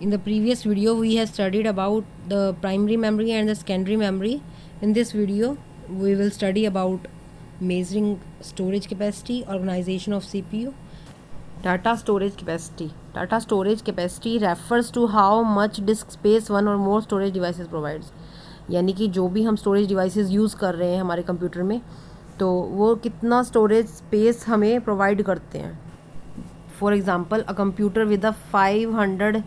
In the previous video we have studied about the primary memory and the secondary memory. In this video we will study about measuring storage capacity, organization of CPU. Data storage capacity. Data storage capacity refers to how much disk space one or more storage devices provides. यानी कि जो भी हम storage devices use कर रहे हैं हमारे computer में, तो वो कितना स्टोरेज स्पेस हमें प्रोवाइड करते हैं. For example, a computer with a 500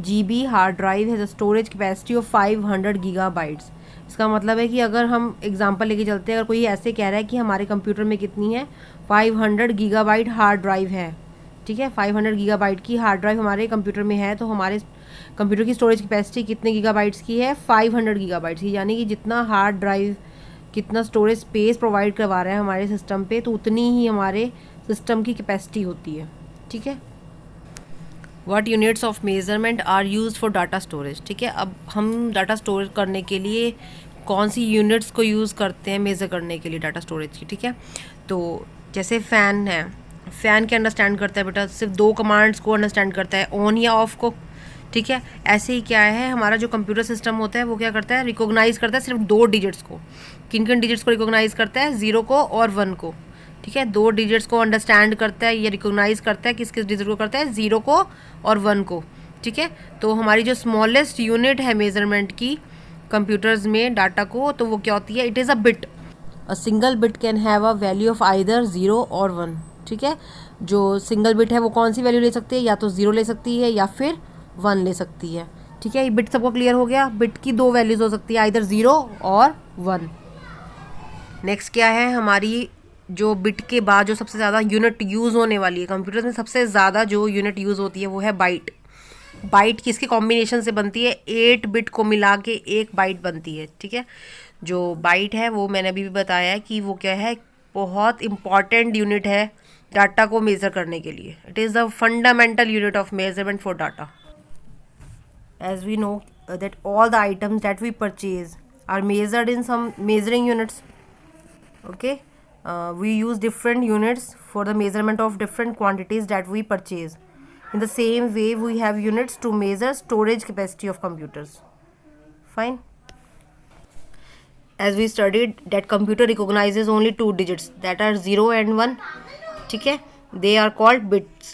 GB hard drive has a storage capacity of 500 gigabytes. इसका मतलब है कि अगर हम एग्जांपल लेके चलते हैं, अगर कोई ऐसे कह रहा है कि हमारे कंप्यूटर में कितनी है, 500 गीगाबाइट हार्ड ड्राइव है, ठीक है, 500 गीगाबाइट की हार्ड ड्राइव हमारे कंप्यूटर में है, तो हमारे कंप्यूटर की स्टोरेज कैपेसिटी कितने गीगाबाइट्स की है, 500 गीगाबाइट्स की. यानी कि जितना हार्ड ड्राइव कितना स्टोरेज स्पेस प्रोवाइड करवा रहा है हमारे सिस्टम पे, तो उतनी ही हमारे सिस्टम की कैपेसिटी होती है. ठीक है. What units of measurement are use for data storage. ठीक है, अब हम डाटा स्टोर करने के लिए कौन सी यूनिट्स को यूज़ करते हैं मेज़र करने के लिए डाटा स्टोरेज की. ठीक है, तो जैसे फ़ैन है, फ़ैन क्या अंडरस्टैंड करता है बेटा, सिर्फ दो कमांड्स को अंडरस्टैंड करता है, ऑन या ऑफ को. ठीक है, ऐसे ही क्या है, हमारा जो कंप्यूटर सिस्टम होता है वो क्या करता है, रिकॉग्नाइज़ करता है सिर्फ दो डिजिट्स को. किन किन डिजिट्स को रिकॉग्नाइज़ करता है, 0 को और 1 को. ठीक है, दो डिजिट्स को अंडरस्टैंड करता है, ये रिकॉग्नाइज़ करता है, किस किस डिजिट को करता है, 0 को और 1 को. ठीक है, तो हमारी जो स्मॉलेस्ट यूनिट है मेजरमेंट की कंप्यूटर्स में डाटा को, तो वो क्या होती है, it is a bit. A single bit can have a value of either 0 और 1. ठीक है, जो सिंगल बिट है वो कौन सी वैल्यू ले सकती है, या तो 0 ले सकती है या फिर 1 ले सकती है. ठीक है, ये बिट सबको क्लियर हो गया. बिट की दो वैल्यूज़ हो सकती है, आइदर 0 और 1. नेक्स्ट क्या है, हमारी जो बिट के बाद जो सबसे ज़्यादा यूनिट यूज़ होने वाली है कंप्यूटर्स में, सबसे ज़्यादा जो यूनिट यूज़ होती है वो है बाइट. बाइट किसके कॉम्बिनेशन से बनती है, 8 बिट को मिला के एक बाइट बनती है. ठीक है, जो बाइट है वो मैंने अभी भी बताया है कि वो क्या है, बहुत इंपॉर्टेंट यूनिट है डाटा को मेज़र करने के लिए. It is the fundamental unit of measurement for data. As we know that all the items that we purchase are measured in some measuring units. okay, we use different units for the measurement of different quantities that we purchase. In the same way we have units to measure storage capacity of computers. Fine. As we studied that computer recognizes only two digits, that are 0 and 1. ठीक है, they are called bits.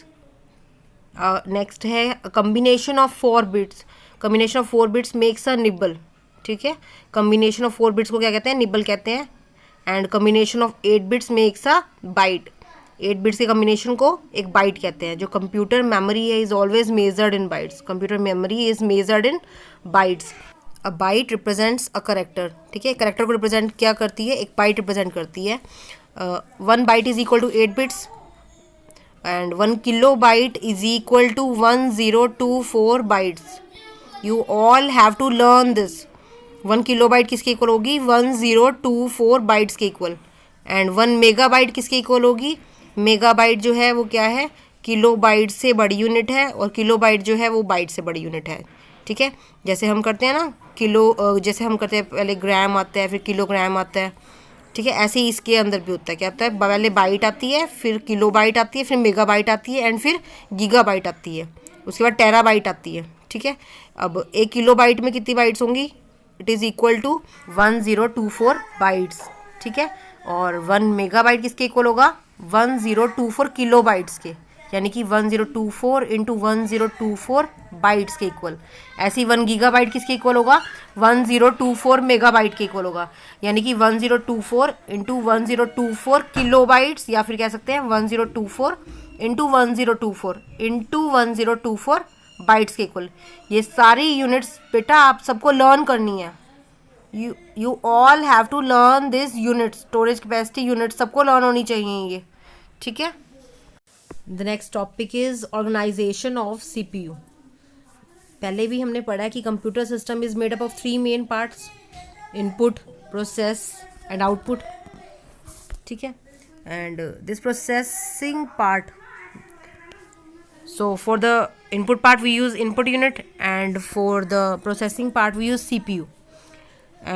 Next है a combination of 4 bits. combination of 4 bits makes a nibble. ठीक है, combination of 4 bits को क्या कहते हैं, nibble कहते हैं. And combination of 8 bits makes a byte. 8 bits के कम्बिनेशन को एक बाइट कहते हैं. जो कंप्यूटर मेमोरी है is always measured in bytes. Computer memory is measured in bytes. A byte represents a character. ठीक है, करेक्टर को रिप्रेजेंट क्या करती है, एक बाइट रिप्रेजेंट करती है. 1 byte is equal to 8 bits and 1 kilo byte is equal to 1024 bytes. You all have to learn this. 1 kilobyte किसके इक्वल होगी, 1024 बाइट्स के इक्वल. एंड 1 मेगाबाइट किसके इक्वल होगी, मेगाबाइट जो है वो क्या है, किलोबाइट से बड़ी यूनिट है, और किलोबाइट जो है वो बाइट से बड़ी यूनिट है. ठीक है, जैसे हम करते हैं ना किलो, जैसे हम करते हैं पहले ग्राम आता है फिर किलोग्राम आता है. ठीक है, ऐसे ही इसके अंदर भी होता है. क्या होता है, पहले बाइट आती है, फिर किलोबाइट आती है, फिर मेगाबाइट आती है, एंड फिर गीगाबाइट आती है, उसके बाद टेराबाइट आती है. ठीक है, अब 1 किलोबाइट में कितनी बाइट्स होंगी, it is equal to 1024 bytes. ठीक है, और 1 मेगाबाइट किसके इक्वल होगा, 1024 किलोबाइट्स के, यानी कि 1024 इंटू 1024 बाइट्स के इक्वल. ऐसे ही 1 गीगाबाइट किसके इक्वल होगा, 1024 मेगाबाइट के इक्वल होगा, यानी कि 1024 इंटू 1024 किलोबाइट्स, या फिर कह सकते हैं 1024 इंटू 1024 इंटू 1024 बाइट्स के इक्वल. ये सारी यूनिट्स बेटा आप सबको लर्न करनी है. You all have to learn this unit. Storage capacity unit सबको लर्न होनी चाहिए ये. ठीक है. The next topic is organization of CPU. पहले भी हमने पढ़ा है कि computer system is made up of 3 main parts, input, process and output. ठीक है, and this processing part, so for the input part we use input unit, and for the processing part we use CPU,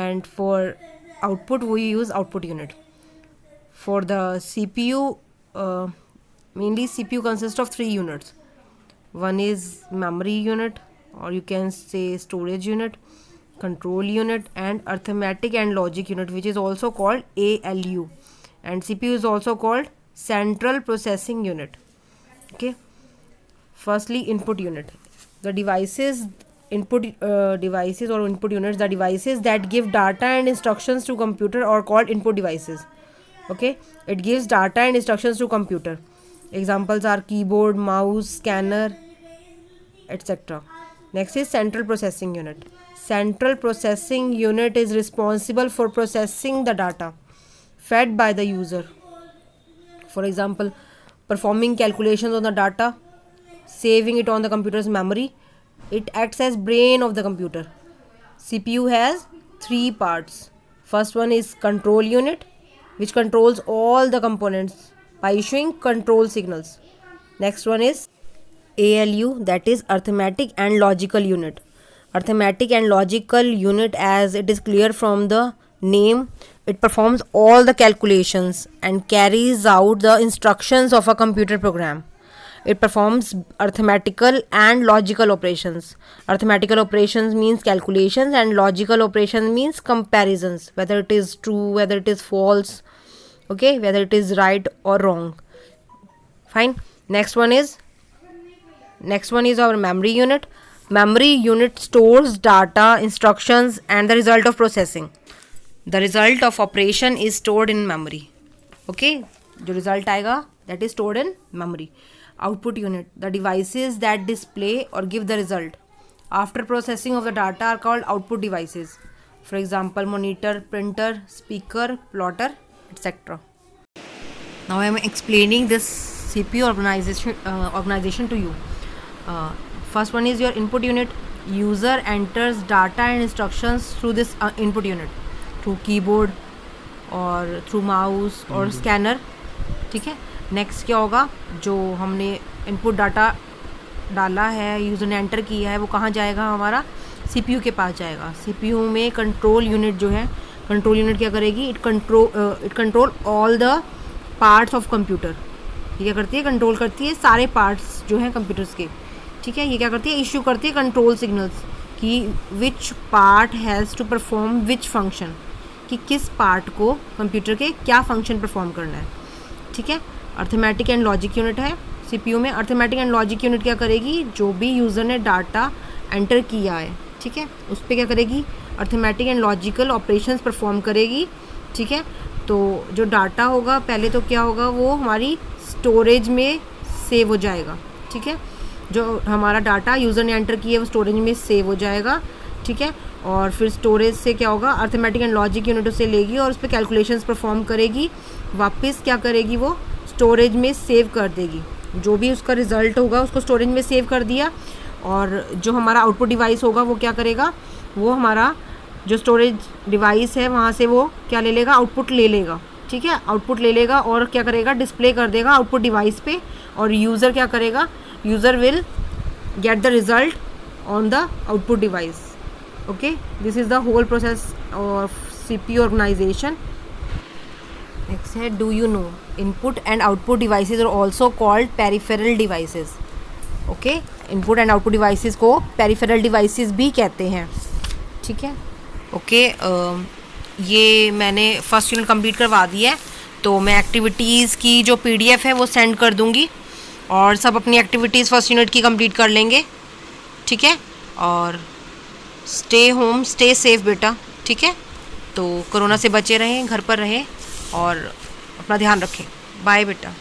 and for output we use output unit. For the CPU, mainly CPU consists of 3 units. One is memory unit, or you can say storage unit, control unit, and arithmetic and logic unit, which is also called ALU. And CPU is also called central processing unit. Okay, firstly, input unit. The devices devices or input units, the devices that give data and instructions to computer are called input devices. Okay, it gives data and instructions to computer. Examples are keyboard, mouse, scanner, etc. Next is central processing unit. Central processing unit is responsible for processing the data fed by the user. For example, performing calculations on the data, saving it on the computer's memory. It acts as brain of the computer. CPU has 3 parts. First one is control unit, which controls all the components by issuing control signals. Next one is ALU, that is arithmetic and logical unit. Arithmetic and logical unit, as it is clear from the name, it performs all the calculations and carries out the instructions of a computer program. It performs arithmetical and logical operations. Arithmetical operations means calculations and logical operations means comparisons, whether it is true, whether it is false, okay, whether it is right or wrong. Fine. Next one is our memory unit. Memory unit stores data, instructions, and the result of processing. The result of operation is stored in memory. Okay, जो result आएगा that is stored in memory. Output unit, the devices that display or give the result after processing of the data are called output devices. For example, monitor, printer, speaker, plotter, etc. Now I am explaining this CPU organization to you. First one is your input unit. User enters data and instructions through this input unit, through keyboard और through mouse और scanner. ठीक है. Next क्या होगा, जो हमने input data डाला है, यूज़र ने एंटर किया है, वो कहाँ जाएगा, हमारा CPU के पास जाएगा. CPU में कंट्रोल यूनिट जो है, कंट्रोल यूनिट क्या करेगी, it control all the parts of computer. ये क्या करती है, कंट्रोल करती है सारे पार्ट्स जो हैं कंप्यूटर्स के. ठीक है, ये क्या करती है, इशू करती है कंट्रोल सिग्नल्स कि which part has to perform which function, कि किस पार्ट को कंप्यूटर के क्या फंक्शन परफॉर्म करना है. ठीक है. अर्थमेटिक एंड लॉजिक यूनिट है CPU में. अर्थमेटिक एंड लॉजिक यूनिट क्या करेगी, जो भी यूज़र ने डाटा एंटर किया है, ठीक है, उस पर क्या करेगी, arithmetic and logical operations perform करेगी. ठीक है. तो जो डाटा होगा पहले तो क्या होगा, वो हमारी स्टोरेज में सेव हो जाएगा. ठीक है, जो हमारा डाटा यूज़र ने एंटर किया है वो स्टोरेज में सेव हो जाएगा. ठीक है. और फिर स्टोरेज से क्या होगा, अर्थमेटिक एंड लॉजिक यूनिट उसे लेगी और उस पर कैलकुलेशंस परफॉर्म करेगी. वापस क्या करेगी, वो स्टोरेज में सेव कर देगी. जो भी उसका रिज़ल्ट होगा उसको स्टोरेज में सेव कर दिया. और जो हमारा आउटपुट डिवाइस होगा वो क्या करेगा, वो हमारा जो स्टोरेज डिवाइस है वहाँ से वो क्या ले लेगा, आउटपुट ले लेगा. ठीक है, आउटपुट ले लेगा और क्या करेगा, डिस्प्ले कर देगा आउटपुट डिवाइस पे. और यूज़र क्या करेगा, user will get the result on the output device. Okay, this is the whole process of CPU organisation. Next है, do you know input and output devices are also called peripheral devices. Okay, input and output devices को peripheral devices भी कहते हैं. ठीक है. Okay, ये मैंने first unit complete करवा दिया है, तो मैं एक्टिविटीज़ की जो PDF है वो सेंड कर दूँगी और सब अपनी एक्टिविटीज़ फर्स्ट यूनिट की कंप्लीट कर लेंगे. ठीक है. और स्टे होम, स्टे सेफ बेटा. ठीक है. तो कोरोना से बचे रहें, घर पर रहें और अपना ध्यान रखें. बाय बेटा.